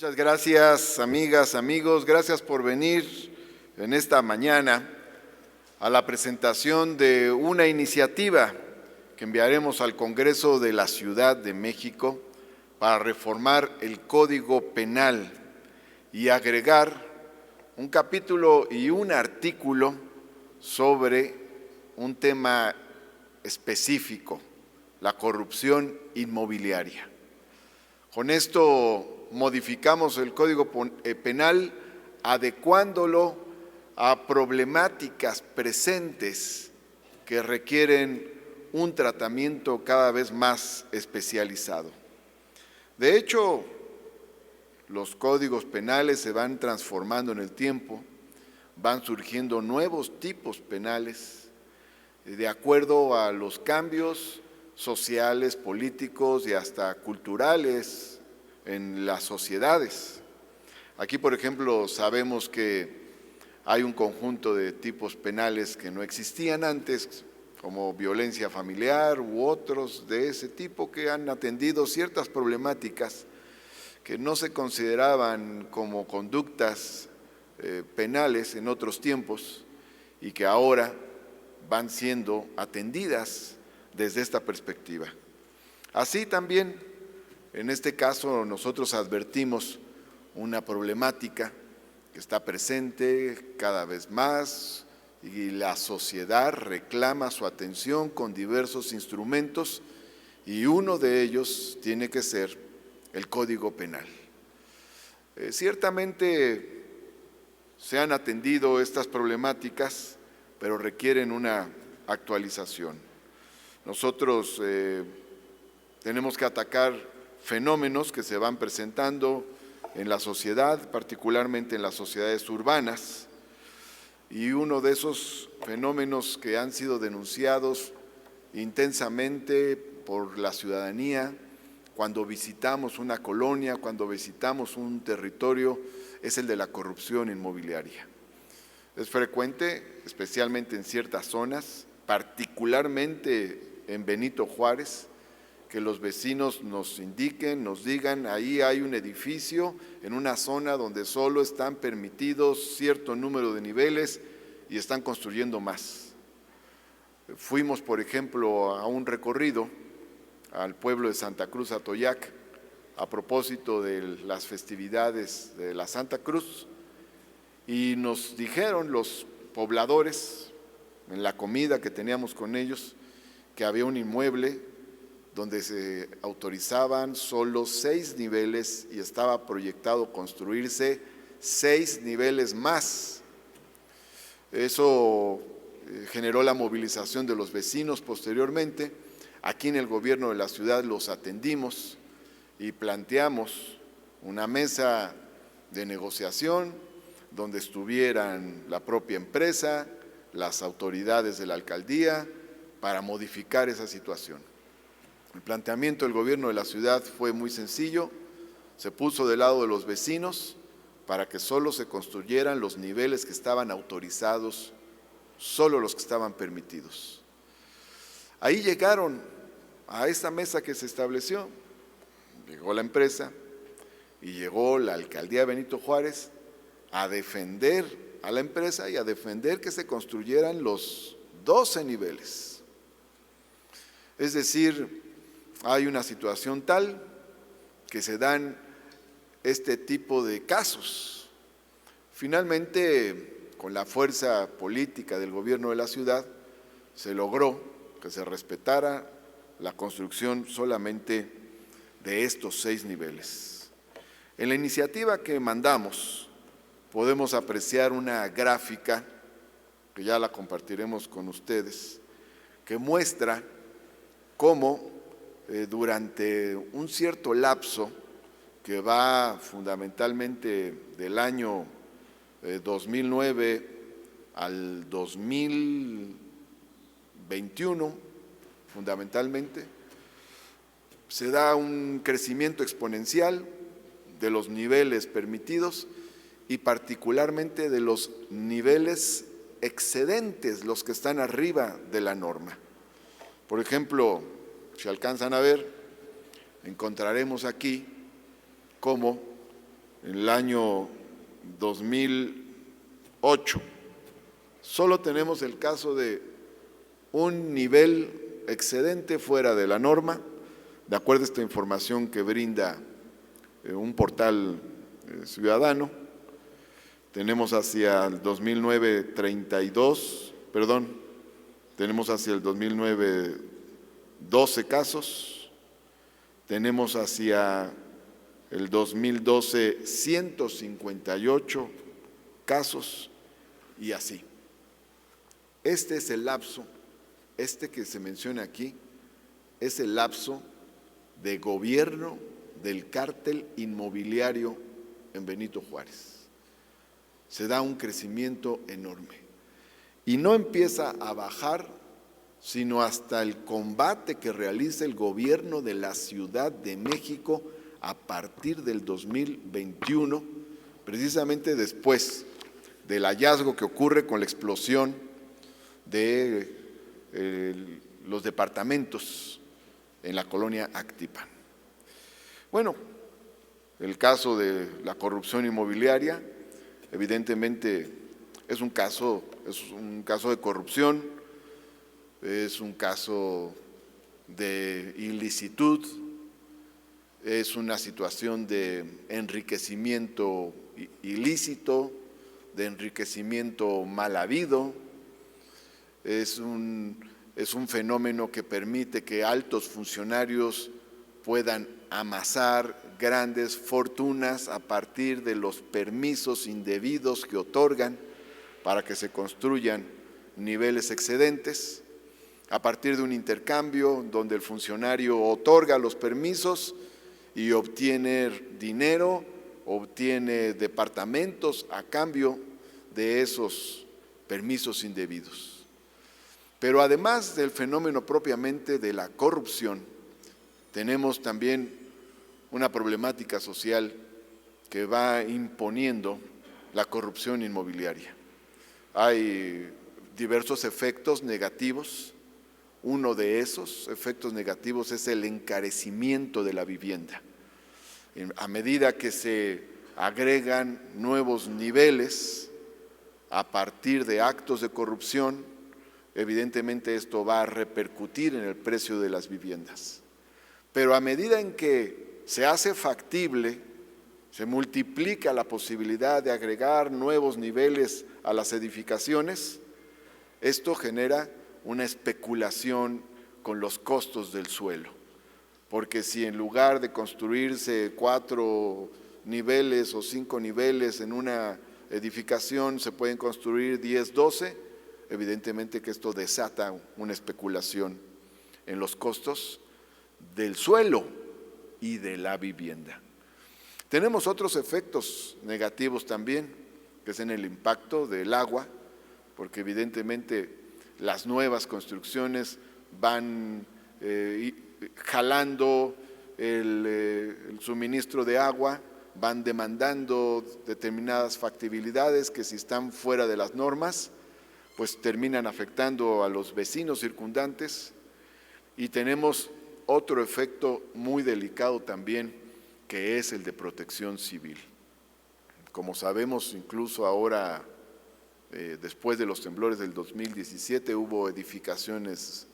Muchas gracias, amigas, amigos. Gracias por venir en esta mañana a la presentación de una iniciativa que enviaremos al Congreso de la Ciudad de México para reformar el Código Penal y agregar un capítulo y un artículo sobre un tema específico, la corrupción inmobiliaria. Con esto modificamos el Código Penal adecuándolo a problemáticas presentes que requieren un tratamiento cada vez más especializado. De hecho, los códigos penales se van transformando en el tiempo, van surgiendo nuevos tipos penales de acuerdo a los cambios sociales, políticos y hasta culturales en las sociedades. Aquí, por ejemplo, sabemos que hay un conjunto de tipos penales que no existían antes, como violencia familiar u otros de ese tipo que han atendido ciertas problemáticas que no se consideraban como conductas penales en otros tiempos y que ahora van siendo atendidas desde esta perspectiva. Así también, en este caso, nosotros advertimos una problemática que está presente cada vez más y la sociedad reclama su atención con diversos instrumentos y uno de ellos tiene que ser el Código Penal. Ciertamente se han atendido estas problemáticas, pero requieren una actualización. Nosotros tenemos que atacar fenómenos que se van presentando en la sociedad, particularmente en las sociedades urbanas, y uno de esos fenómenos que han sido denunciados intensamente por la ciudadanía cuando visitamos una colonia, cuando visitamos un territorio, es el de la corrupción inmobiliaria. Es frecuente, especialmente en ciertas zonas, particularmente en Benito Juárez, que los vecinos nos indiquen, nos digan, ahí hay un edificio en una zona donde solo están permitidos cierto número de niveles y están construyendo más. Fuimos, por ejemplo, a un recorrido al pueblo de Santa Cruz Atoyac a propósito de las festividades de la Santa Cruz y nos dijeron los pobladores en la comida que teníamos con ellos que había un inmueble donde se autorizaban solo 6 niveles y estaba proyectado construirse 6 niveles más. Eso generó la movilización de los vecinos posteriormente. Aquí en el gobierno de la ciudad los atendimos y planteamos una mesa de negociación donde estuvieran la propia empresa, las autoridades de la alcaldía, para modificar esa situación. El planteamiento del gobierno de la ciudad fue muy sencillo, se puso del lado de los vecinos para que solo se construyeran los niveles que estaban autorizados, solo los que estaban permitidos. Ahí llegaron a esta mesa que se estableció, llegó la empresa y llegó la alcaldía de Benito Juárez a defender a la empresa y a defender que se construyeran los 12 niveles. Es decir, hay una situación tal que se dan este tipo de casos. Finalmente, con la fuerza política del gobierno de la ciudad, se logró que se respetara la construcción solamente de estos 6 niveles. En la iniciativa que mandamos, podemos apreciar una gráfica, que ya la compartiremos con ustedes, que muestra cómo durante un cierto lapso que va fundamentalmente del año 2009 al 2021, fundamentalmente, se da un crecimiento exponencial de los niveles permitidos y particularmente de los niveles excedentes, los que están arriba de la norma. Por ejemplo, si alcanzan a ver, encontraremos aquí cómo en el año 2008. Solo tenemos el caso de un nivel excedente fuera de la norma, de acuerdo a esta información que brinda un portal ciudadano. Tenemos hacia el 2009 tenemos hacia el 2009 12 casos, tenemos hacia el 2012 158 casos y así. Este es el lapso, que se menciona aquí, es el lapso de gobierno del cártel inmobiliario en Benito Juárez. Se da un crecimiento enorme y no empieza a bajar sino hasta el combate que realiza el gobierno de la Ciudad de México a partir del 2021, precisamente después del hallazgo que ocurre con la explosión de los departamentos en la colonia Actipan. Bueno, el caso de la corrupción inmobiliaria, evidentemente es un caso de corrupción, es un caso de ilicitud, es una situación de enriquecimiento ilícito, de enriquecimiento mal habido, es un fenómeno que permite que altos funcionarios puedan amasar grandes fortunas a partir de los permisos indebidos que otorgan para que se construyan niveles excedentes, a partir de un intercambio donde el funcionario otorga los permisos y obtiene dinero, obtiene departamentos a cambio de esos permisos indebidos. Pero además del fenómeno propiamente de la corrupción, tenemos también una problemática social que va imponiendo la corrupción inmobiliaria. Hay diversos efectos negativos. Uno de esos efectos negativos es el encarecimiento de la vivienda. A medida que se agregan nuevos niveles a partir de actos de corrupción, evidentemente esto va a repercutir en el precio de las viviendas. Pero a medida en que se hace factible, se multiplica la posibilidad de agregar nuevos niveles a las edificaciones, esto genera una especulación con los costos del suelo. Porque si en lugar de construirse 4 niveles o 5 niveles en una edificación se pueden construir 10, 12, evidentemente que esto desata una especulación en los costos del suelo y de la vivienda. Tenemos otros efectos negativos también, que es en el impacto del agua, porque evidentemente las nuevas construcciones van jalando el suministro de agua, van demandando determinadas factibilidades que si están fuera de las normas, pues terminan afectando a los vecinos circundantes. Y tenemos otro efecto muy delicado también, que es el de protección civil. Como sabemos, incluso ahora, después de los temblores del 2017, hubo edificaciones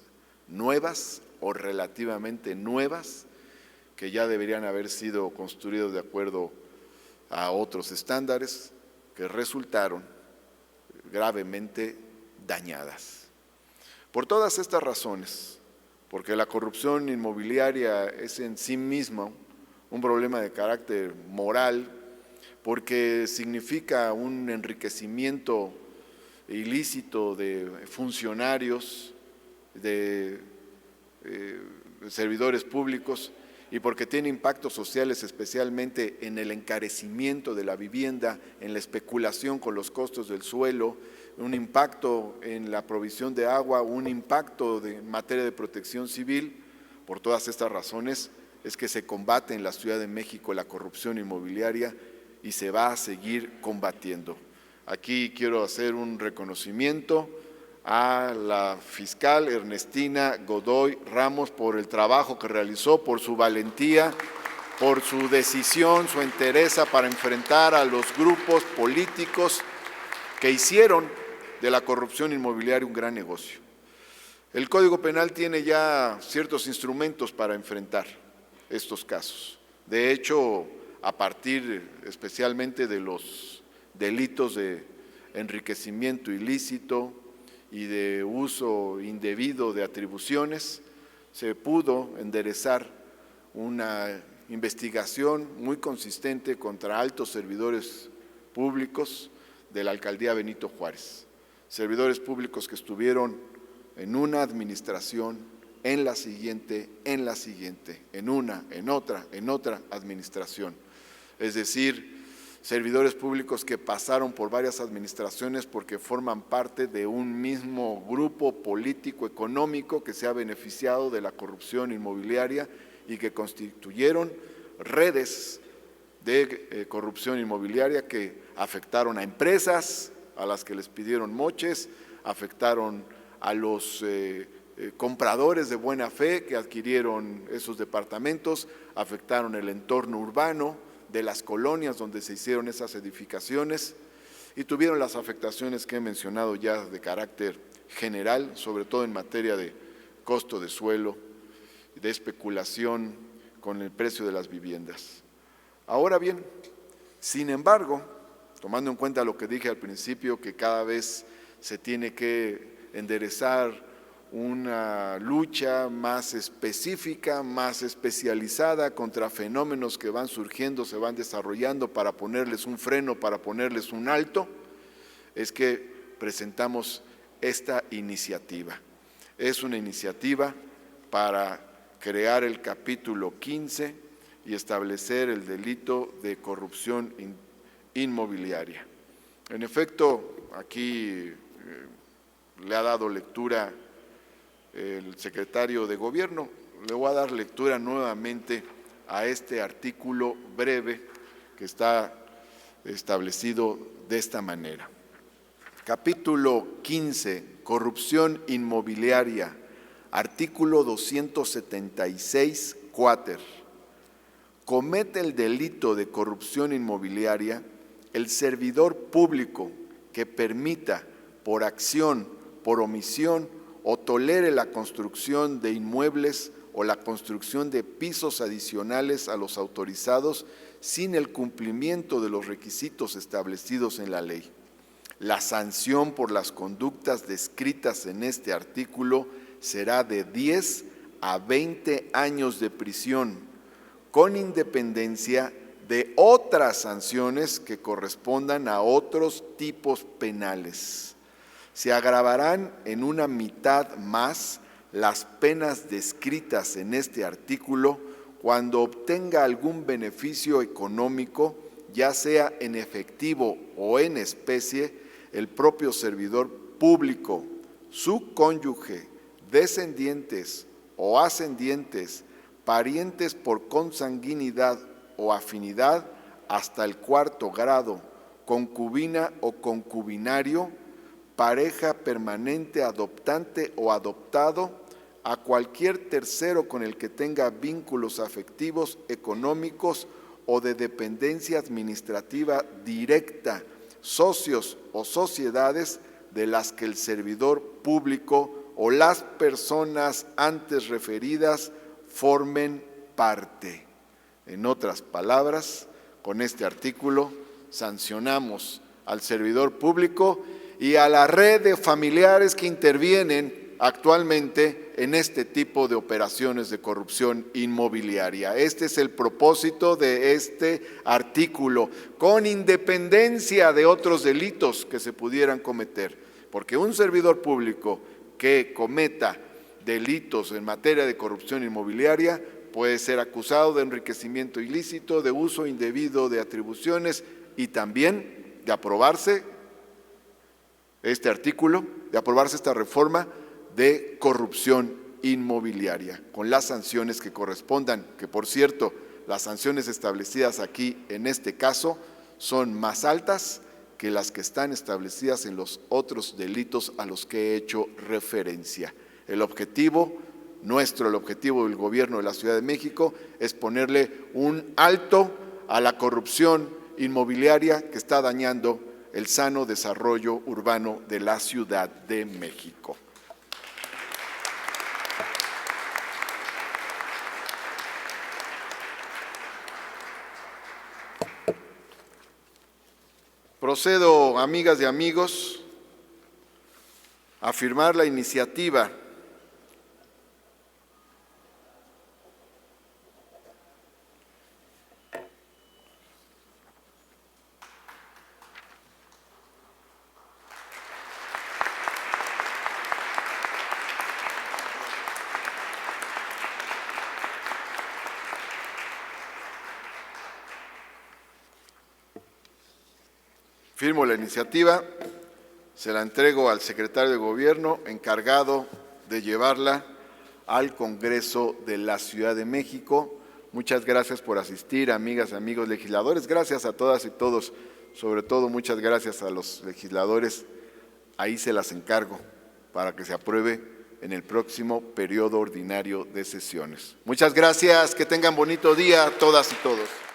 nuevas o relativamente nuevas que ya deberían haber sido construidas de acuerdo a otros estándares que resultaron gravemente dañadas. Por todas estas razones, porque la corrupción inmobiliaria es en sí misma un problema de carácter moral, porque significa un enriquecimiento ilícito de funcionarios, de servidores públicos, y porque tiene impactos sociales especialmente en el encarecimiento de la vivienda, en la especulación con los costos del suelo, un impacto en la provisión de agua, un impacto en materia de protección civil. Por todas estas razones es que se combate en la Ciudad de México la corrupción inmobiliaria y se va a seguir combatiendo. Aquí quiero hacer un reconocimiento a la fiscal Ernestina Godoy Ramos por el trabajo que realizó, por su valentía, por su decisión, su entereza para enfrentar a los grupos políticos que hicieron de la corrupción inmobiliaria un gran negocio. El Código Penal tiene ya ciertos instrumentos para enfrentar estos casos. De hecho, a partir especialmente de los delitos de enriquecimiento ilícito y de uso indebido de atribuciones, se pudo enderezar una investigación muy consistente contra altos servidores públicos de la Alcaldía Benito Juárez. Servidores públicos que estuvieron en una administración, en la siguiente, en una, en otra administración. Es decir, servidores públicos que pasaron por varias administraciones porque forman parte de un mismo grupo político económico que se ha beneficiado de la corrupción inmobiliaria y que constituyeron redes de corrupción inmobiliaria que afectaron a empresas a las que les pidieron moches, afectaron a los compradores de buena fe que adquirieron esos departamentos, afectaron el entorno urbano de las colonias donde se hicieron esas edificaciones y tuvieron las afectaciones que he mencionado ya de carácter general, sobre todo en materia de costo de suelo, de especulación con el precio de las viviendas. Ahora bien, sin embargo, tomando en cuenta lo que dije al principio, que cada vez se tiene que enderezar una lucha más específica, más especializada contra fenómenos que van surgiendo, se van desarrollando para ponerles un freno, para ponerles un alto, es que presentamos esta iniciativa. Es una iniciativa para crear el capítulo 15 y establecer el delito de corrupción inmobiliaria. En efecto, aquí le ha dado lectura el secretario de Gobierno. Le voy a dar lectura nuevamente a este artículo breve que está establecido de esta manera. Capítulo 15, corrupción inmobiliaria, artículo 276, quater. Comete el delito de corrupción inmobiliaria el servidor público que permita por acción, por omisión o tolere la construcción de inmuebles o la construcción de pisos adicionales a los autorizados sin el cumplimiento de los requisitos establecidos en la ley. La sanción por las conductas descritas en este artículo será de 10 a 20 años de prisión, con independencia de otras sanciones que correspondan a otros tipos penales. Se agravarán en una mitad más las penas descritas en este artículo cuando obtenga algún beneficio económico, ya sea en efectivo o en especie, el propio servidor público, su cónyuge, descendientes o ascendientes, parientes por consanguinidad o afinidad hasta el 4º grado, concubina o concubinario, pareja permanente, adoptante o adoptado, a cualquier tercero con el que tenga vínculos afectivos, económicos o de dependencia administrativa directa, socios o sociedades de las que el servidor público o las personas antes referidas formen parte. En otras palabras, con este artículo sancionamos al servidor público y a la red de familiares que intervienen actualmente en este tipo de operaciones de corrupción inmobiliaria. Este es el propósito de este artículo, con independencia de otros delitos que se pudieran cometer, porque un servidor público que cometa delitos en materia de corrupción inmobiliaria puede ser acusado de enriquecimiento ilícito, de uso indebido de atribuciones y también de aprobarse este artículo, de aprobarse esta reforma, de corrupción inmobiliaria, con las sanciones que correspondan, que por cierto, las sanciones establecidas aquí en este caso son más altas que las que están establecidas en los otros delitos a los que he hecho referencia. El objetivo el objetivo del Gobierno de la Ciudad de México es ponerle un alto a la corrupción inmobiliaria que está dañando el sano desarrollo urbano de la Ciudad de México. Procedo, amigas y amigos, a firmar la iniciativa Firmo la iniciativa, se la entrego al secretario de Gobierno, encargado de llevarla al Congreso de la Ciudad de México. Muchas gracias por asistir, amigas y amigos legisladores. Gracias a todas y todos, sobre todo muchas gracias a los legisladores. Ahí se las encargo para que se apruebe en el próximo periodo ordinario de sesiones. Muchas gracias, que tengan bonito día todas y todos.